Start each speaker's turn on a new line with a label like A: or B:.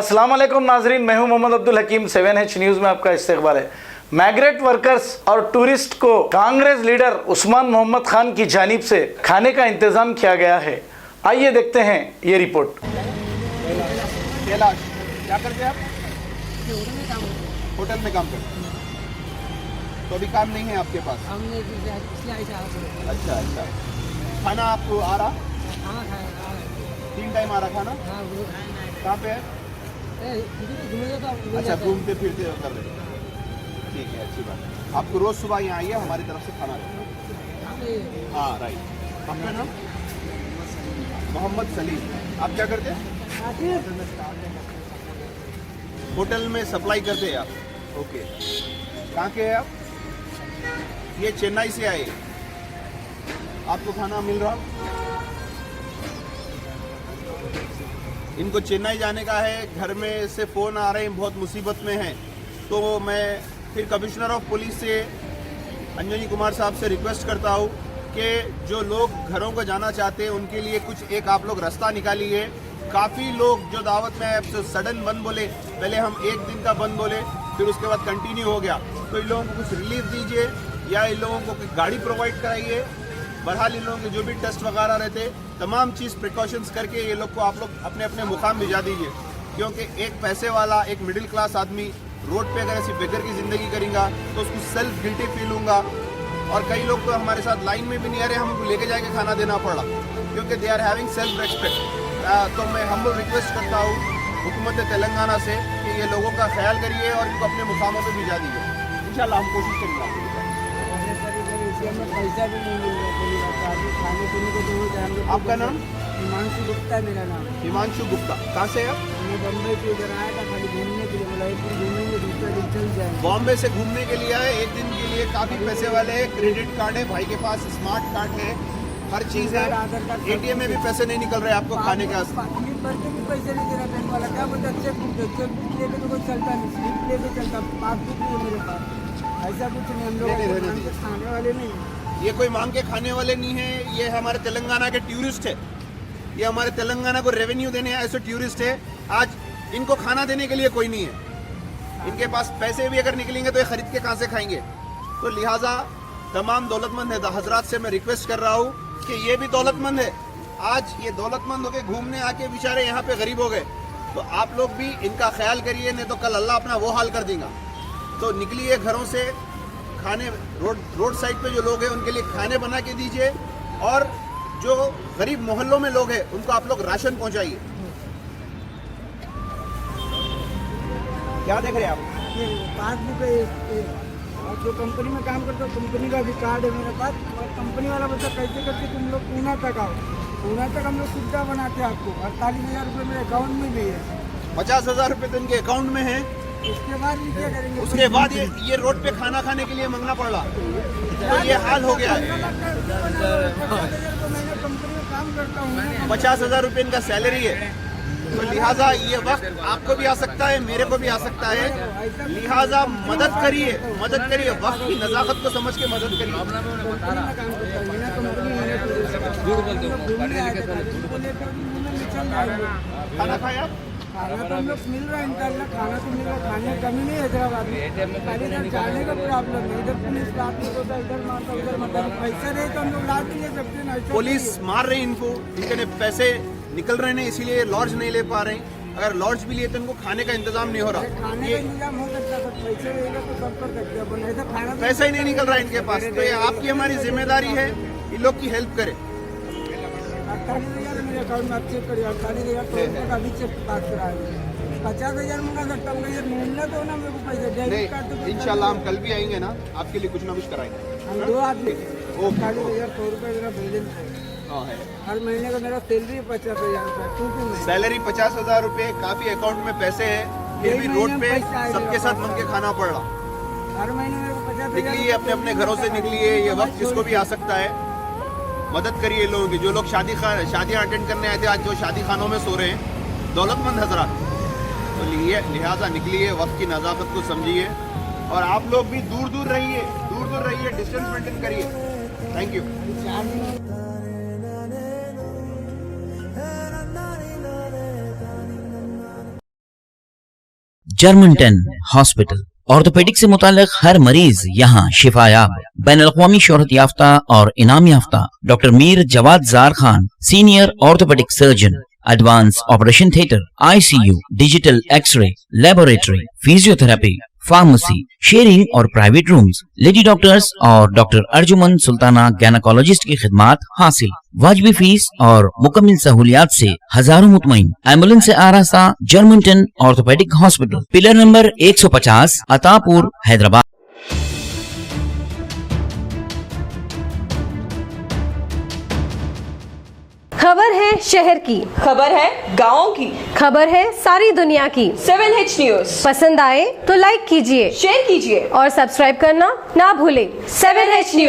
A: अस्सलाम वालेकुम नाजरीन, मैं हूं मोहम्मद अब्दुल हकीम। 7H न्यूज़ में आपका इस्तकबाल है। माइग्रेंट वर्कर्स और टूरिस्ट को कांग्रेस लीडर उस्मान मोहम्मद खान की जानिब से खाने का इंतजाम किया गया है। आइए देखते हैं ये रिपोर्ट।
B: कैलाश, क्या करते हैं आप? होटल में काम करते हैं। तो अभी काम नहीं है आपके पास? अच्छा अच्छा। खाना आपको आ रहा? 3 टाइम आ रहा खाना? कहाँ पे है? अच्छा, घूमते फिरते कर रहे हैं। ठीक है, अच्छी बात है। आपको रोज सुबह यहाँ आइए, हमारी तरफ से खाना रहता है। हाँ राइट। आपका नाम? मोहम्मद सलीम। आप क्या करते हैं? होटल में सप्लाई करते हैं आप? ओके। कहाँ के हैं आप? ये चेन्नई से आए। आपको खाना मिल रहा? इनको चेन्नई जाने का है, घर में से फ़ोन आ रहे हैं, बहुत मुसीबत में हैं। तो मैं फिर कमिश्नर ऑफ पुलिस से अंजनी कुमार साहब से रिक्वेस्ट करता हूँ कि जो लोग घरों को जाना चाहते हैं उनके लिए कुछ एक आप लोग रास्ता निकालिए। काफ़ी लोग जो दावत में तो सडन बंद बोले, पहले हम 1 दिन का बंद बोले, फिर उसके बाद कंटिन्यू हो गया। तो इन लोगों को कुछ रिलीफ दीजिए या इन लोगों को गाड़ी प्रोवाइड कराइए। बहरहाल इन लोगों के जो भी टेस्ट वगैरह रहते, तमाम चीज़ प्रिकॉशंस करके ये लोग को आप लोग अपने अपने मुकाम भिजा दीजिए। क्योंकि एक पैसे वाला, एक मिडिल क्लास आदमी रोड पे अगर ऐसी बेघर की ज़िंदगी करेगा तो उसको सेल्फ गिल्टी फील होगा। और कई लोग तो हमारे साथ लाइन में भी नहीं आ रहे, हमको लेके जाके खाना देना पड़ा, क्योंकि they are having self respect. तो मैं हम्बल रिक्वेस्ट करता हूँ हुकूमत तेलंगाना से कि ये लोगों का ख्याल करिए और इनको अपने मुकामों पे भिजा दीजिए। इंशाल्लाह हम कोशिश करेंगे।
C: पैसा भी नहीं मिल रहा खाने पीने को तो
B: आपका नाम?
C: हिमांशु गुप्ता है मेरा नाम।
B: हिमांशु गुप्ता। कहाँ से आप?
C: मैं बम्बई से इधर आया था खाली घूमने के लिए, बोला एक दिन घूमेंगे, दूसरा दिन चल जाएंगे।
B: बॉम्बे से घूमने के लिए आए, 1 दिन के लिए। काफ़ी पैसे वाले हैं, क्रेडिट कार्ड है भाई के पास, स्मार्ट कार्ड है, हर चीज़ है। ATM में भी पैसे नहीं निकल रहे आपको खाने के वास्ते।
C: स्लिप भर के भी पैसे नहीं दे रहा बैंक वाला। क्या बोलते चेक बुक लेके तो कोई चलता नहीं, स्लिप लेके चलता, पासबुक नहीं है मेरे पास। ऐसा कुछ नहीं, हम लोग खाने वाले नहीं।
B: ये कोई मांग के खाने वाले नहीं है, ये हमारे तेलंगाना के टूरिस्ट है। ये हमारे तेलंगाना को रेवेन्यू देने ऐसे टूरिस्ट है। आज इनको खाना देने के लिए कोई नहीं है। इनके पास पैसे भी अगर निकलेंगे तो ये खरीद के कहाँ से खाएंगे? तो लिहाजा तमाम दौलतमंद है हजरात से मैं रिक्वेस्ट कर रहा हूँ कि ये भी दौलतमंद है। आज ये दौलतमंद हो गए, घूमने आके बेचारे यहाँ पे गरीब हो गए। तो आप लोग भी इनका ख्याल करिए, नहीं तो कल अल्लाह अपना वो हाल कर देगा। तो निकलिए घरों से, खाने रोड साइड पे जो लोग हैं उनके लिए खाने बना के दीजिए, और जो गरीब मोहल्लों में लोग हैं उनको आप लोग राशन पहुंचाइए। क्या देख रहे हैं आप?
C: पासबुक है, और जो कंपनी में काम करता हूँ कंपनी का भी कार्ड है मेरे पास। और कंपनी वाला बोलता कैसे करके तुम लोग पूना तक आओ। पूना तक हम लोग सुविधा बनाते हैं आपको। 48,000 रुपये मेरे अकाउंट में भी है।
B: 50,000 रुपये तो इनके अकाउंट में है।
C: उसके बाद ये क्या करेंगे?
B: उसके बाद ये रोड पे खाना खाने के लिए मांगना पड़ रहा। तो ये हाल हो गया है।
C: मैं कंपनी में काम करता हूँ।
B: 50,000 रुपये इनका सैलरी है। तो लिहाजा ये वक्त आपको भी आ सकता है, मेरे को भी आ सकता है। लिहाजा मदद करिए, वक्त की नज़ाकत को समझ के मदद करिए। खाना खाए आप?
C: खाना तो हम लोग मिल रहा है, इंशाल्लाह खाना तो मिल रहा है। खाने की कमी नहीं हैदराबाद में। खाली इधर जाने का प्रॉब्लम है। इधर पुलिस बात नहीं होता, इधर मारता, उधर मारता। पैसा नहीं तो हम लोग ला भी ले सकते हैं।
B: पुलिस मार रही इनको, इनके पैसे निकल रहे हैं, इसीलिए लॉज नहीं ले पा रहे हैं। अगर लॉज भी लिए तो इनको खाने का इंतजाम नहीं हो रहा।
C: खाने का इंतजाम हो सकता है, पैसे रहेगा तो सब कर सकते हैं। ऐसा खाना
B: पैसा ही नहीं निकल रहा है इनके पास। तो ये आपकी हमारी जिम्मेदारी है, इन लोग की हेल्प करें।
C: 48,000 मेरे अकाउंट में आप चेक करिए। 48,000 तो का अभी चेक पास करा है। 50,000 मंगा सकता हूँ। ये मिलना तो ना मेरे को पैसे। डेबिट कार्ड तो
B: इंशाल्लाह हम कल भी आएंगे ना, आपके लिए कुछ ना कुछ कराएंगे।
C: हम 2 आदमी 48,100 रुपये मेरा बैलेंस है। हर महीने का मेरा सैलरी 50,000 रुपये में।
B: सैलरी 50,000 रुपये, काफी अकाउंट में पैसे है, फिर भी रोड पे सबके साथ मंग के खाना पड़ रहा।
C: हर महीने मेरे को 50,000।
B: निकलिए अपने अपने घरों से, निकलिए। ये वक्त किसको भी आ सकता है। मदद करिए लोगों की। जो लोग शादियाँ अटेंड करने आए थे, आज जो शादी खानों में सो रहे हैं, दौलतमंद हजरात। तो लिहाजा निकलिए, वक्त की नज़ाकत को समझिए, और आप लोग भी दूर दूर रहिए, डिस्टेंस मेंटेन करिए। Thank you.
D: Germanton hospital. Orthopaedic से मुताल्लिक हर मरीज यहाँ शिफायाब। बैनुल-अक़वामी शोहरत याफ्ता और इनाम याफ्ता doctor Mir Jawad Zar Khan, senior orthopaedic surgeon, advance operation theatre, ICU, digital x-ray, laboratory, physiotherapy, pharmacy, sharing और प्राइवेट रूम्स, लेडी डॉक्टर्स और डॉक्टर अर्जुमन सुल्ताना गैनाकोलॉजिस्ट की खिदमात हासिल। वाजबी फीस और मुकम्मल सहूलियात से हजारों मुतमईन। एम्बुलेंस से आरास्ता Germanton orthopaedic hospital, pillar number 150, Attapur, Hyderabad.
E: खबर है शहर की,
F: खबर है गाँव की,
E: खबर है सारी दुनिया की।
F: 7H न्यूज
E: पसंद आए तो लाइक कीजिए,
F: शेयर कीजिए
E: और सब्सक्राइब करना ना भूलें।
F: 7H news.